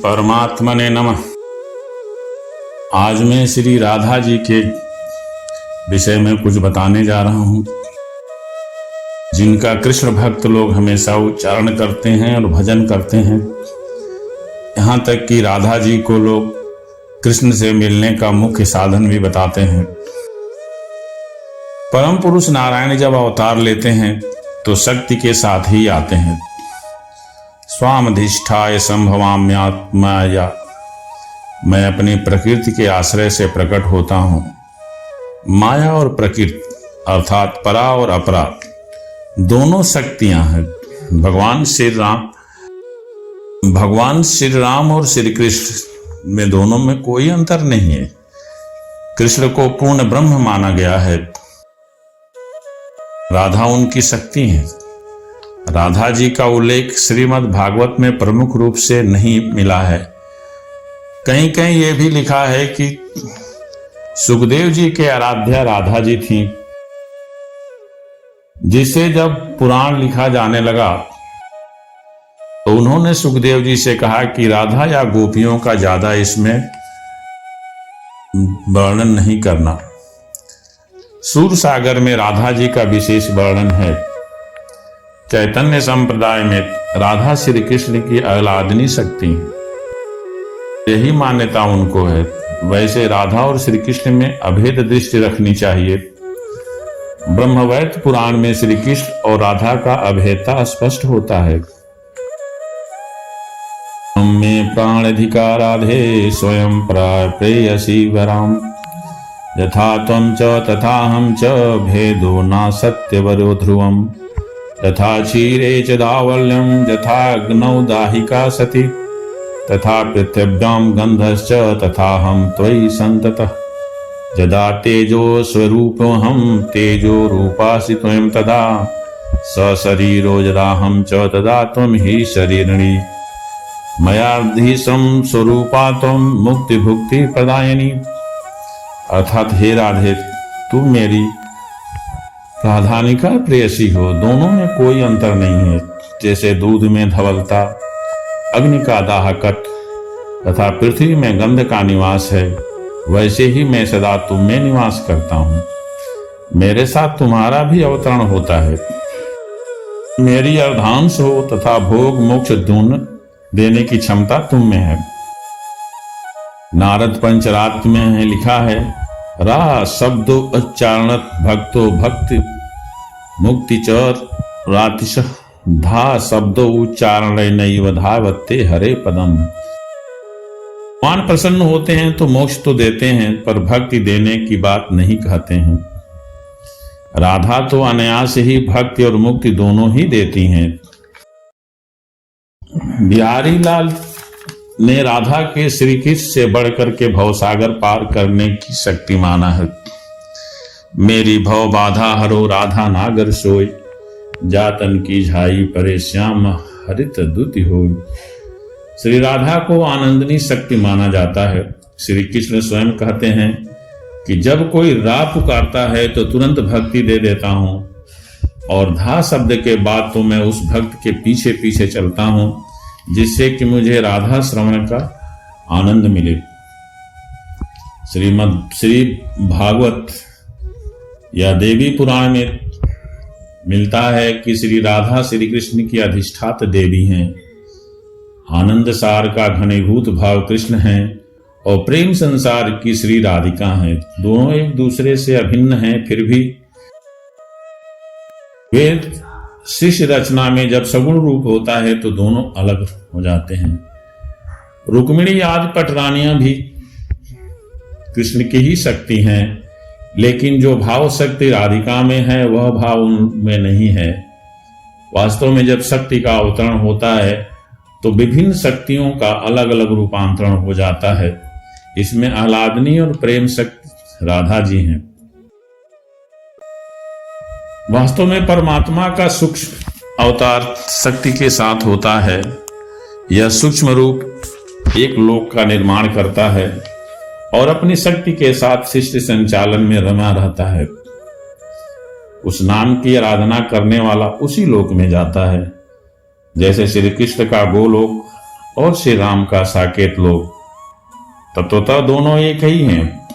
परमात्मने नमः। आज मैं श्री राधा जी के विषय में कुछ बताने जा रहा हूँ, जिनका कृष्ण भक्त लोग हमेशा उच्चारण करते हैं और भजन करते हैं। यहाँ तक कि राधा जी को लोग कृष्ण से मिलने का मुख्य साधन भी बताते हैं। परम पुरुष नारायण जब अवतार लेते हैं तो शक्ति के साथ ही आते हैं। स्वामधिष्ठाय संभवाम्यात्माया, मैं अपनी प्रकृति के आश्रय से प्रकट होता हूँ। माया और प्रकृति अर्थात परा और अपरा दोनों शक्तियां हैं। भगवान श्री राम और श्री कृष्ण में दोनों में कोई अंतर नहीं है। कृष्ण को पूर्ण ब्रह्म माना गया है, राधा उनकी शक्ति है। राधा जी का उल्लेख श्रीमद् भागवत में प्रमुख रूप से नहीं मिला है। कहीं कहीं यह भी लिखा है कि सुखदेव जी के आराध्या राधा जी थीं, जिसे जब पुराण लिखा जाने लगा तो उन्होंने सुखदेव जी से कहा कि राधा या गोपियों का ज्यादा इसमें वर्णन नहीं करना। सूर सागर में राधा जी का विशेष वर्णन है। चैतन्य संप्रदाय में राधा श्री कृष्ण की अलादनी शक्ति है, यही मान्यता उनको है। वैसे राधा और श्री कृष्ण में अभेद दृष्टि रखनी चाहिए। ब्रह्मवैवर्त पुराण में श्री कृष्ण और राधा का अभेदता स्पष्ट होता है। में प्राणाधिकाराधे स्वयं प्रेयसी वराम, यथा त्वं च तथा हम च भेदो न सत्यवरो ध्रुवम्, तथा क्षीरे च दावल्यं यथा अग्नौ दाहिका सति, तथा पृथिव्यां गन्धश्च तथा हम त्वयि सन्ततः, यदा तेजो स्वरूपोऽहं तेजो रूपासि त्वं तदा, सशरीरो यदा हम च तदा त्वं हि शरीरिणी, मयार्धिसं स्वरूपा त्वं मुक्ति भुक्ति प्रदायिनी। अर्थात हे राधे, तू मेरी राधानिका प्रेयसी हो, दोनों में कोई अंतर नहीं है। जैसे दूध में धवलता, अग्नि का दाहकट तथा पृथ्वी में गंध का निवास है, वैसे ही मैं सदा तुम में निवास करता हूँ। मेरे साथ तुम्हारा भी अवतरण होता है। मेरी अर्धांश हो तथा भोग मोक्ष दोनों देने की क्षमता तुम में है। नारद पंचरात्र में लिखा है, रा शब्दो उच्चारणत भक्तो भक्ति मुक्ति चर रातिश धा शब्दो उच्चारण नैव धावते हरे पदम। भगवान प्रसन्न होते हैं तो मोक्ष तो देते हैं, पर भक्ति देने की बात नहीं कहते हैं। राधा तो अनायास ही भक्ति और मुक्ति दोनों ही देती हैं। बिहारी लाल ने राधा के श्री कृष्ण से बढ़कर के भवसागर पार करने की शक्ति माना है। मेरी भव बाधा हरो राधा नागर सोई, जातन की झाई परे श्याम हरित दुति होई। श्री राधा को आनंदनी शक्ति माना जाता है। श्री कृष्ण स्वयं कहते हैं कि जब कोई रा पुकारता है तो तुरंत भक्ति दे देता हूं, और धा शब्द के बाद तो मैं उस भक्त के पीछे पीछे चलता हूं, जिससे कि मुझे राधा श्रवण का आनंद मिले। श्री भागवत या देवी पुराण में मिलता है कि श्री राधा श्री कृष्ण की अधिष्ठात देवी हैं। आनंद सार का घनीभूत भाव कृष्ण हैं और प्रेम संसार की श्री राधिका हैं। दोनों एक दूसरे से अभिन्न हैं, फिर भी वे शिष्य रचना में जब सगुण रूप होता है तो दोनों अलग हो जाते हैं। रुक्मिणी आदि पटरानियां भी कृष्ण की ही शक्ति हैं, लेकिन जो भाव शक्ति राधिका में है वह भाव उनमें नहीं है। वास्तव में जब शक्ति का अवतरण होता है तो विभिन्न शक्तियों का अलग अलग रूपांतरण हो जाता है। इसमें आह्लादनी और प्रेम शक्ति राधा जी हैं। वास्तव में परमात्मा का सूक्ष्म अवतार शक्ति के साथ होता है। यह सूक्ष्म रूप एक लोक का निर्माण करता है और अपनी शक्ति के साथ सृष्टि संचालन में रमा रहता है। उस नाम की आराधना करने वाला उसी लोक में जाता है। जैसे श्री कृष्ण का गोलोक और श्री राम का साकेत लोक। तत्वतः दोनों एक ही हैं,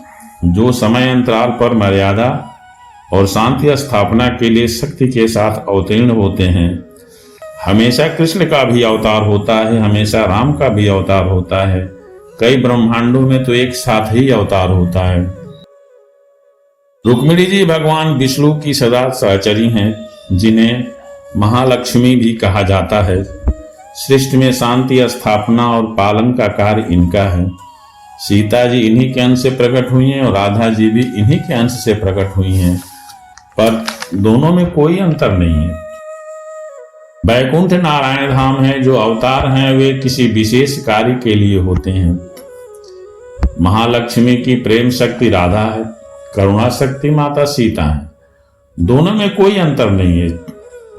जो समय अंतराल पर मर्यादा और शांति स्थापना के लिए शक्ति के साथ अवतीर्ण होते हैं। हमेशा कृष्ण का भी अवतार होता है, हमेशा राम का भी अवतार होता है, कई ब्रह्मांडों में तो एक साथ ही अवतार होता है। रुक्मिणी जी भगवान विष्णु की सदा सहचरी हैं, जिन्हें महालक्ष्मी भी कहा जाता है। सृष्टि में शांति स्थापना और पालन का कार्य इनका है। सीता जी इन्हीं के अंश से प्रकट हुई हैं और राधा जी भी इन्हीं के अंश से प्रकट हुई हैं, पर दोनों में कोई अंतर नहीं है। वैकुंठ नारायण धाम है, जो अवतार हैं वे किसी विशेष कार्य के लिए होते हैं। महालक्ष्मी की प्रेम शक्ति राधा है, करुणा शक्ति माता सीता है। दोनों में कोई अंतर नहीं है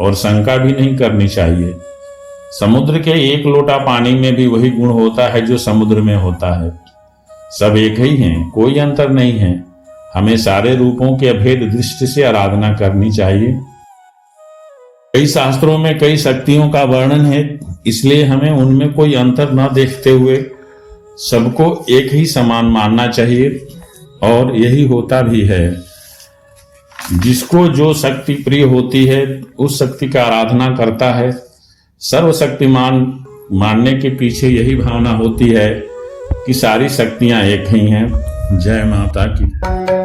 और शंका भी नहीं करनी चाहिए। समुद्र के एक लोटा पानी में भी वही गुण होता है जो समुद्र में होता है। सब एक ही हैं, कोई अंतर नहीं है। हमें सारे रूपों के अभेद दृष्टि से आराधना करनी चाहिए। कई शास्त्रों में कई शक्तियों का वर्णन है, इसलिए हमें उनमें कोई अंतर न देखते हुए सबको एक ही समान मानना चाहिए, और यही होता भी है। जिसको जो शक्ति प्रिय होती है उस शक्ति का आराधना करता है। सर्वशक्तिमान मानने के पीछे यही भावना होती है कि सारी शक्तियां एक ही हैं। जय माता की।